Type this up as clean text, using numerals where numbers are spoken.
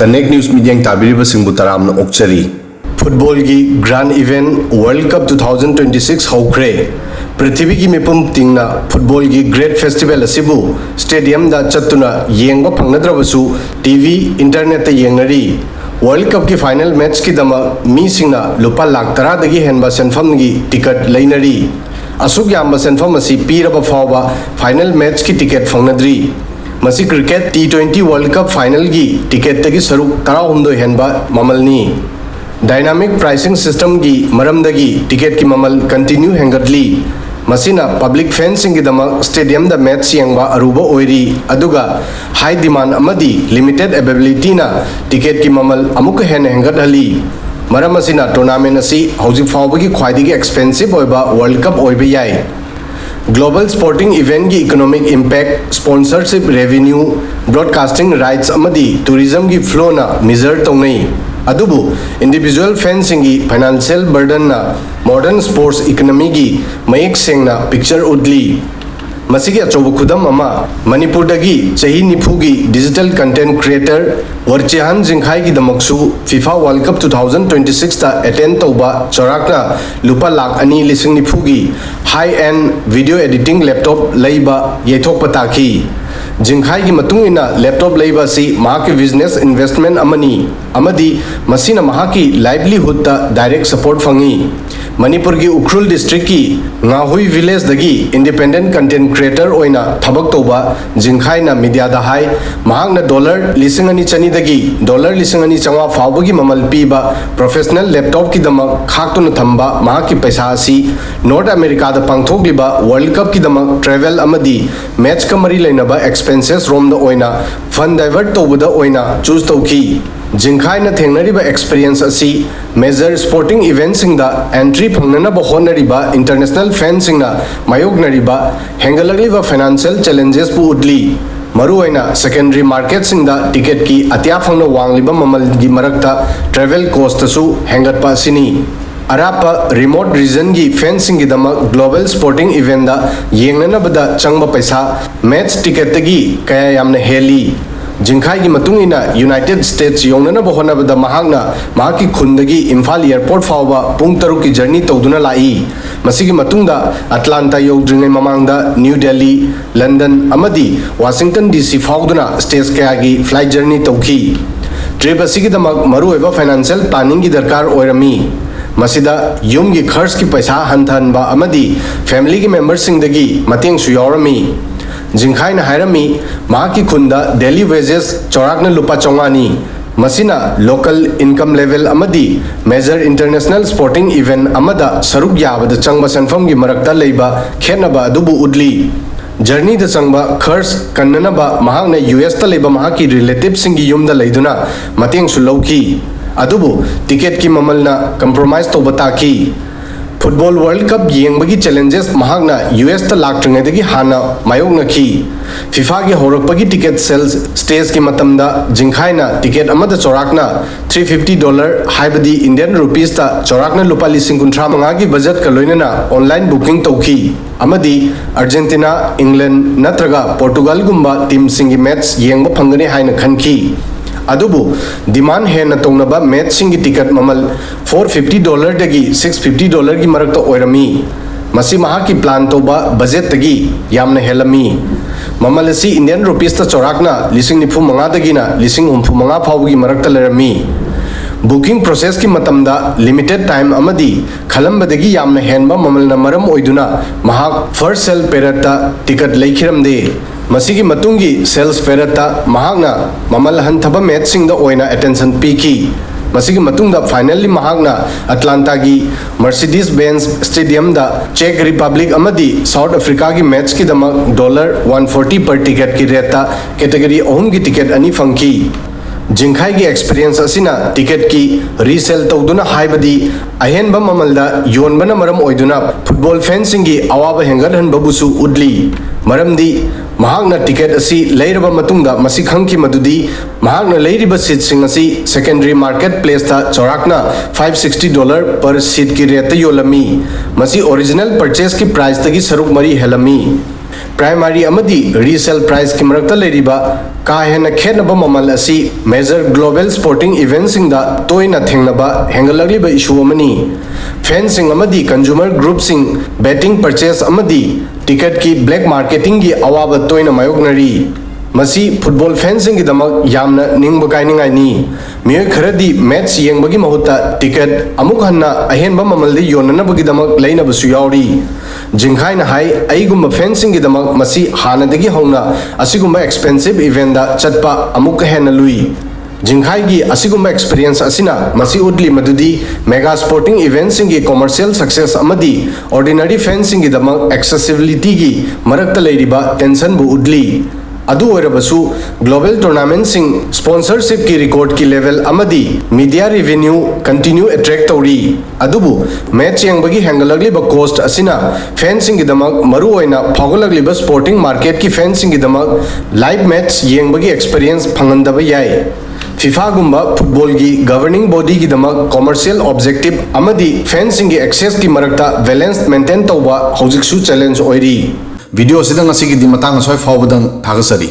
Connect news media ताबीरिबसिंगबु तरामना ओक्चरी football की grand event world cup 2026 हौख्रे पृथ्वी की मिपुम तिंगना football की ग्रेट फेस्टिवल असिबु स्टेडियम दा चत्तुना येंगबा फंगनद्रबसु टीवी इंटरनेट ते येंगनरी वर्ल्ड कप की फाइनल मैच की दमा मी सिंगना लुपा लाख 10 दगी हेनबा सेनफम की टिकट लेनरी असुक याम सेनफम असि पीरबा फावबा फाइनल मैच की टिकट फंगनद्री मसी cricket T20 world cup final की टिकट तगी सरुक 13 हेनबा ममलनी डायनामिक प्राइसिंग सिस्टम की मरमदगी टिकट की ममल कंटिन्यू हेंगतली मसीना पब्लिक फैंसिंग की दमक स्टेडियम द मैच यंगबा अरुबा ओइरी अदुगा हाई डिमांड अमदी लिमिटेड अवेलेबिलिटी ना टिकट की ममल अमुक हेन हेंगतहली मरम मसीना टूर्नामेंट असी हौजिक फावबगी ख्वाइदिगी एक्सपेंसिव ओइबा वर्ल्ड कप ओइबा याय ग्लोबल स्पोर्टिंग इवेंट की economic impact sponsorship revenue broadcasting rights अमदी टूरिज्म की फ्लो ना मेजर तौनई अदुबु इंडिविजुअल फैंसिंग की फाइनेंशियल बर्डन ना मॉडर्न स्पोर्ट्स इकोनॉमी की मयेक सेंगना पिक्चर उडली मसीगी अचौब खुदम अमा मणिपुर दगी चही निफु की डिजिटल कंटेंट क्रिएटर वर्चेहान जिंखाई की दमकसु फीफा वर्ल्ड कप 2026 ता अटेंड तौबा चौराकना लुपा लाख 2 लिसिंग निफु की high end video editing laptop लैबा येथोक पताकी जिंखाई की मतुंग इना लैपटॉप लैबा सी महा की बिजनेस इन्वेस्टमेंट अमनी अमदी मसीना महा की लाइवलीहुड ता डायरेक्ट सपोर्ट फंगी मणिपुर की उख्रुल डिस्ट्रिक्ट की ngahui विलेज दगी इंडिपेंडेंट कंटेंट क्रिएटर ओइना थबक तौबा जिंखाई ना मीडिया दा हाई महांगना डॉलर लिसिंग अनि चनी दगी डॉलर लिसिंग अनि चंगा फावबगी ममल पीबा प्रोफेशनल लैपटॉप की दमक खाक्तुन थंबा महा की पैसा असी नॉर्थ अमेरिका दा पांगथोकलिबा वर्ल्ड कप की दमक ट्रैवल अमदी मैच का मरी लेनबा एक्सपेंसेस रोम द ओइना फंड डाइवर्ट तौबदा ओइना चूज तौकी जिंखाई न थेंगनरिबा एक्सपीरियंस असी मेजर स्पोर्टिंग इवेंट्सिंग दा एंट्री फंगननबा होनरिबा इंटरनेशनल फैंसिंग ना मायोगनरिबा हेंगलगलिबा फाइनेंशियल चैलेंजेस पु उडली मरुओइना सेकेंडरी मार्केटसिंग दा टिकट की अत्या फंगना वांगलिबा ममल की मरकता ट्रैवल कॉस्टसु हेंगतपा सिनी अरापा रिमोट रीजन की फैंसिंग की दमक ग्लोबल स्पोर्टिंग इवेंट दा येंगननबदा चंगबा पैसा मैच टिकट तगी कया यामना हेली जिंखाई की मतुंगिना यूनाइटेड स्टेट्स योंगननबा होनबदा महांगना महाकी खुंदगी इम्फाल एयरपोर्ट फावबा पुंग 3 की जर्नी तौदुना लाई मसीगी मतुंगदा अटलांटा योद्रिंगै ममांगदा न्यू दिल्ली लंदन अमदी वाशिंगटन DC फावदुना स्टेज कया की फ्लाइट जर्नी तौखी ट्रिप असिगी दमक मरुओइबा फाइनेंशियल प्लानिंग की दरकार ओइरमी मसीदा यूम की खर्च की पैसा हंथनबा अमदी फैमिली की मेंबरसिंगदगी मतेंगसु यावरमी जिंखाई ना हायरमी मा की खुंदा डेली वेजेस चौराकना लुपा चौंगानी मसीना लोकल इनकम लेवल अमदी मेजर इंटरनेशनल स्पोर्टिंग इवेंट अमदा सरुक याबद चंगबा सनफम की मरकता लेबा खेनबा अदुबु उडली जर्नी द चंगबा खर्च कन्ननबा महांगना US ता लेबा महा की रिलेटिव सिंगी युमदा लेदुना मतेंगसु लौकी अदुबु टिकट की ममलना कंप्रोमाइज तो बताकी फुटबॉल वर्ल्ड कप येंबगी चैलेंजेस महागना US ता लाक्ट्रिंगदगी हाना मायोगनखी फीफा की होरकपगी टिकट सेल्स स्टेज की मतमदा जिंखाइना टिकट अमदा चौराकना $350 हाइबदी इंडियन रुपीस ता चौराकना लुपा 35 की बजट का लोइनना ऑनलाइन बुकिंग तौखी अमदी अर्जेंटीना इंग्लैंड नत्रगा पोर्टुगल गुम्बा टीम सिंगी मैच येंबा फंगने हाइना खनखी अदुबु डिमांड हेन तौनबा मैच सिंगी टिकट ममल $450 दगी $650 की मरकता ओइरमी मसी महा की प्लान तौबा बजट तगी यामना हेलमी ममल असी इंडियन रुपीस ता चौराकना 95 दगिना 55 फावगी मरकता लेरमी बुकिंग प्रोसेस की मतमदा लिमिटेड टाइम अमदी खलंबदगी यामना हेनबा ममलना मरम ओइदुना महा फर्स्ट सेल पेरता टिकट लेखिरमदे मसीगी मतुंगी सेल्स पेरता महागना ममल हंथबा मैचसिंग दा ओइना अटेंशन पीकी मसीगी मतुंगदा फाइनली महागना अटलांटा की मर्सिडीज बेंज स्टेडियम दा चेक रिपब्लिक अमदी साउथ अफ्रीका की मैच की दमक $140 पर टिकट की रेता कैटेगरी 3 की टिकट अनि फंकी जिंखाई की एक्सपीरियंस असिना टिकट की रीसेल तौदुना हाइबदी अहेनबा ममलदा योनबना मरम ओइदुना फुटबॉल फैंसिंग की अवाबा हेंगरहन बबुसु उडली मरमदी महागना टिकट असी लेरबा मतुंगा मसी खंकी मदुदी महागना लेरिबा सीट सिंग असी सेकेंडरी मार्केट प्लेस ता चौराकना $560 पर सीट की रेट योलमी मसी ओरिजिनल परचेस की प्राइस तगी सरुक मरी हेलमी प्राइमरी अमदी रीसेल प्राइस की मरक्ता लेरिबा का हेन खेनबा ममल असी मेजर ग्लोबल स्पोर्टिंग इवेंट्सिंग दा तोइना थेंगनबा हेंगलगलिबा इशू अमनी फेंसिंग अमदी कंज्यूमर ग्रुपसिंग बेटिंग परचेस अमदी टिकट की ब्लैक मार्केटिंग की अवाब तोइना मायोगनरी मसी फुटबॉल फेंसिंग की दमक यामना निंग बकाइनिंगाइनी मियोय खरदी मैच येंगबगी महुता टिकट अमुक हन्ना अहेनबा ममलदि योननबगी दमक लैनबसु यावरी जिंखाइना हाई अइगुम फेंसिंग की दमक मसी हानदगी हौना असिगुम एक्सपेंसिव इवेंट दा चटपा अमुक हेन लुई जिंखाई की असिगुम एक्सपीरियंस असिना मसी उडली मदुदी मेगा स्पोर्टिंग इवेंट्सिंग की कमर्शियल सक्सेस अमदी ऑर्डिनरी फेंसिंग की दमक एक्सेसिबिलिटी की मरक्ता लेरिबा टेंशन बु उडली अदु ओरबसु ग्लोबल टूर्नामेंट सिंग स्पॉन्सरशिप की रिकॉर्ड की लेवल अमदी मीडिया रेवेन्यू कंटिन्यू अट्रैक्ट तौरी अदुबु मैच येंगबगी हेंगलगलिबा कॉस्ट असिना फैंसिंग की दमक मरु ओइना फागलगलिबा स्पोर्टिंग मार्केट की फैंसिंग की दमक लाइव मैच येंगबगी एक्सपीरियंस फंगंदबा याय FIFA गुम्बा फुटबॉल की गवर्निंग बॉडी की दमक कमर्शियल ऑब्जेक्टिव अमदी फैंसिंग की एक्सेस की मरक्ता बैलेंस मेंटेन तौबा हौजिकसु चैलेंज ओइरी वीडियो सिदंग असिगी दि मतंग असोय फावबदंग थागसरी।